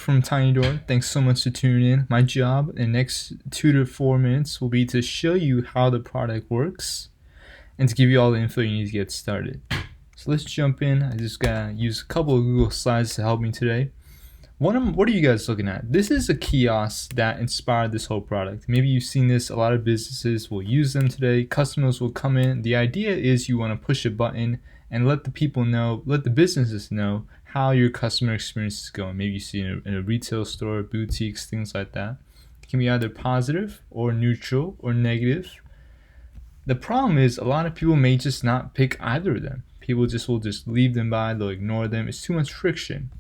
From Tinydoor. Thanks so much for tuning in. My job in the next 2 to 4 minutes will be to show you how the product works and to give you all the info you need to get started. So let's jump in. I just gotta use a couple of Google Slides to help me today. What are you guys looking at? This is a kiosk that inspired this whole product. Maybe you've seen this. A lot of businesses will use them today. Customers will come in. The idea is you want to push a button and let the people know, let the businesses know how your customer experience is going. Maybe you see it in a retail store, boutiques, things like that. It can be either positive or neutral or negative. The problem is a lot of people may just not pick either of them. People will just leave them by, they'll ignore them. It's too much friction.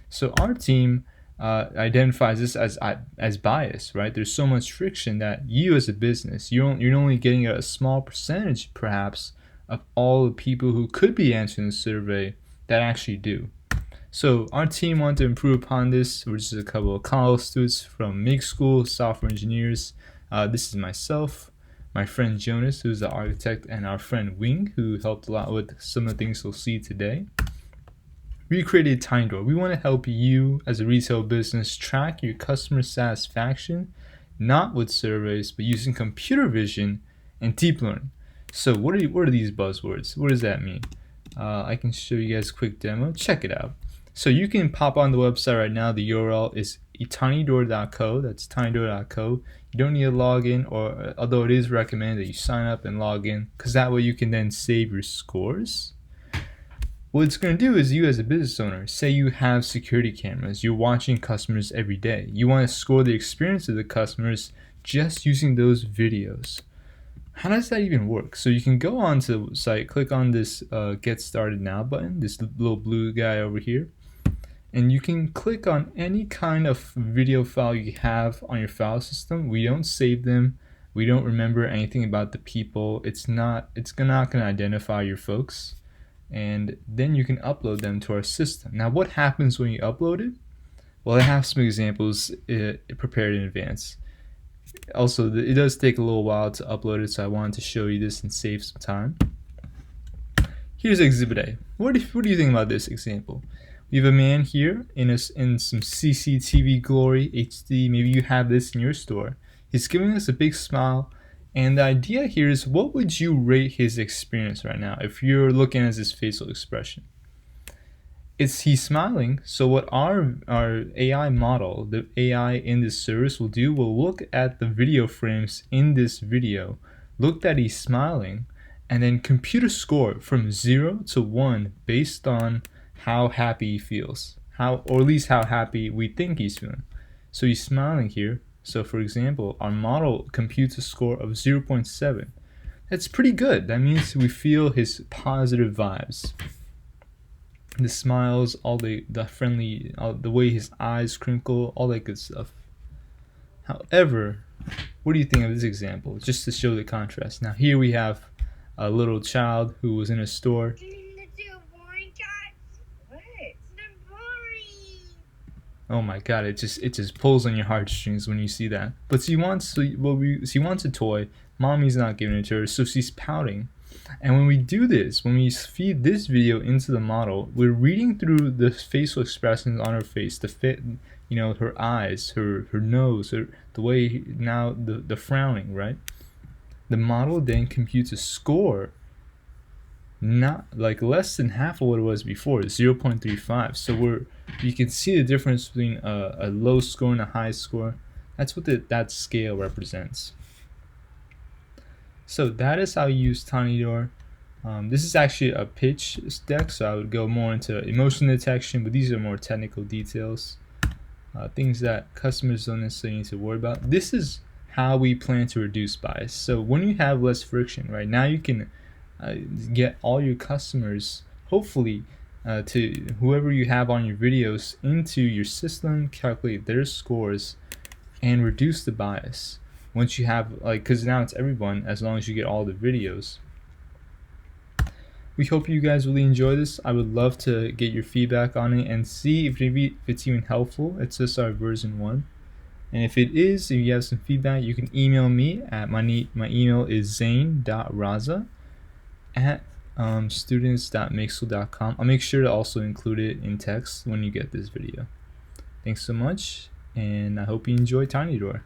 So our team identifies this as bias, right? There's so much friction that you as a business, you're only getting a small percentage perhaps of all the people who could be answering the survey that actually do. So our team wanted to improve upon this. We're just a couple of college students from MIG school, software engineers. This is myself, my friend Jonas, who's the architect, and our friend Wing, who helped a lot with some of the things we'll see today. We created Tinydoor. We want to help you as a retail business track your customer satisfaction, not with surveys, but using computer vision and deep learning. So what are these buzzwords? What does that mean? I can show you guys a quick demo. Check it out. So you can pop on the website right now. The URL is tinydoor.co. That's tinydoor.co. You don't need to log in, or although it is recommended that you sign up and log in, because that way you can then save your scores. What it's going to do is, you as a business owner, say you have security cameras, you're watching customers every day. You want to score the experience of the customers just using those videos. How does that even work? So you can go onto the site, click on this Get Started Now button, this little blue guy over here, and you can click on any kind of video file you have on your file system. We don't save them. We don't remember anything about the people. It's not going to identify your folks. And then you can upload them to our system. Now what happens when you upload it? Well, I have some examples prepared in advance. Also, it does take a little while to upload it, so I wanted to show you this and save some time. Here's Exhibit A. What do you think about this example? We have a man here in some CCTV glory, HD. Maybe you have this in your store. He's giving us a big smile. And the idea here is, what would you rate his experience right now if you're looking at his facial expression? He's smiling. So what our AI model, the AI in this service will do, will look at the video frames in this video, look that he's smiling, and then compute a score from 0 to 1 based on how happy he feels, or at least how happy we think he's feeling. So he's smiling here. So for example, our model computes a score of 0.7. That's pretty good. That means we feel his positive vibes. The smiles, all the friendly, the way his eyes crinkle, all that good stuff. However, what do you think of this example? Just to show the contrast. Now here we have a little child who was in a store. Oh my god, it just pulls on your heartstrings when you see that. But she wants a toy. Mommy's not giving it to her, so she's pouting. And when we do this, when we feed this video into the model, we're reading through the facial expressions on her face, her eyes, her nose, the way now the frowning, right? The model then computes a score, not like less than half of what it was before, 0.35. So you can see the difference between a low score and a high score. That's what that scale represents. So that is how you use Tinydoor. This is actually a pitch deck, so I would go more into emotion detection, but these are more technical details, things that customers don't necessarily need to worry about. This is how we plan to reduce bias. So when you have less friction, right now you can get all your customers, hopefully, to whoever you have on your videos, into your system, calculate their scores, and reduce the bias. Once you have, because now it's everyone, as long as you get all the videos. We hope you guys really enjoy this. I would love to get your feedback on it and see if it's even helpful. It's just our version 1. And if it is, if you have some feedback, you can email me at my email is zane.raza@students.mixel.com. I'll make sure to also include it in text when you get this video. Thanks so much, and I hope you enjoy Tinydoor.